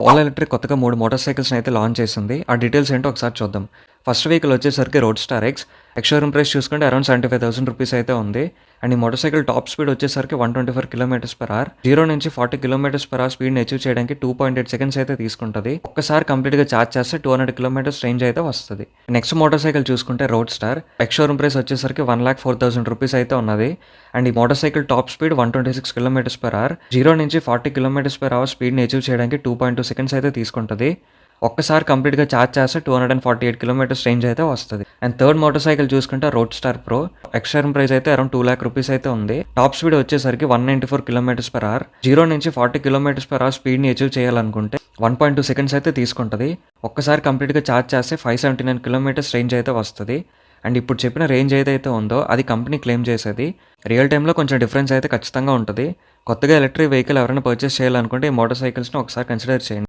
Ola electric కొత్తగా 3 motor సైకిల్స్‌ని అయితే launch చేసింది. ఆ డీటెయిల్స్ ఏంటో ఒకసారి చూద్దాం. ఫస్ట్ వెహికల్ వచ్చేసరికి road star X. Ex showroom price చూసుకుంటే అరౌండ్ 75,000 రూపీస్ అయితే ఉంది. అండ్ ఈ మోటార్ సైకిల్ టాప్ స్పీడ్ వచ్చేసరికి 124 కిలోమీటర్స్/అవర్. 0 నుంచి 40 కిలోమీటర్స్/అవర్ స్పీడ్‌ని అచీవ్ చేయడానికి 2.8 సెకండ్స్ అయితే తీసుకుంటది. ఒక్కసారి కంప్లీట్‌గా చార్జ్ చేస్తే 200 కిలోమీటర్స్ రేంజ్ అయితే వస్తది. నెక్స్ట్ మోటార్ సైకిల్ చూసుకుంటే road star. Ex showroom price వచ్చేసరికి 1,04,000 రూపీస్ అయితే ఉన్నది. అండ్ ఈ మోటార్ సైకిల్ టాప్ స్పీడ్ 126 కిలోమీటర్స్/అవర్. 0 నుంచి 40 కిలోమీటర్స్/అవర్ స్పీడ్‌ని అచీవ్ చేయడానికి 2.2 సెకండ్స్ అయితే తీసుకుంటది. ఒక్కసారి కంప్లీట్‌గా చార్జ్ చేస్తే 248 కిలోమీటర్స్ రేంజ్ అయితే వస్తది. అండ్ థర్డ్ మోటార్ సైకిల్ చూసుకుంటే road star pro. Ex showroom price అయితే అరౌండ్ 2,00,000 రూపీస్ అయితే ఉంది. టాప్ స్పీడ్ వచ్చేసరికి 194 కిలోమీటర్స్/అవర్. 0 నుంచి 40 కిలోమీటర్స్/అవర్ స్పీడ్‌ని అచీవ్ చేయాలనుకుంటే 1.2 సెకండ్స్ అయితే తీసుకుంటది. ఒక్కసారి కంప్లీట్‌గా చార్జ్ చేస్తే 579 కిలోమీటర్స్ రేంజ్ అయితే వస్తది. అండ్ ఇప్పుడు చెప్పిన రేంజ్ ఏదైతే ఉందో అది కంపెనీ క్లెయిమ్ చేసేది. రియల్ టైమ్‌లో కొంచెం డిఫరెన్స్ అయితే ఖచ్చితంగా ఉంటది. కొత్తగా ఎలక్ట్రిక్ వెహికల్ ఎవరైనా పర్చేస్ చేయాలనుకుంటే ఈ మోటార్ సైకిల్స్‌ని ఒకసారి కన్సిడర్ చేయండి.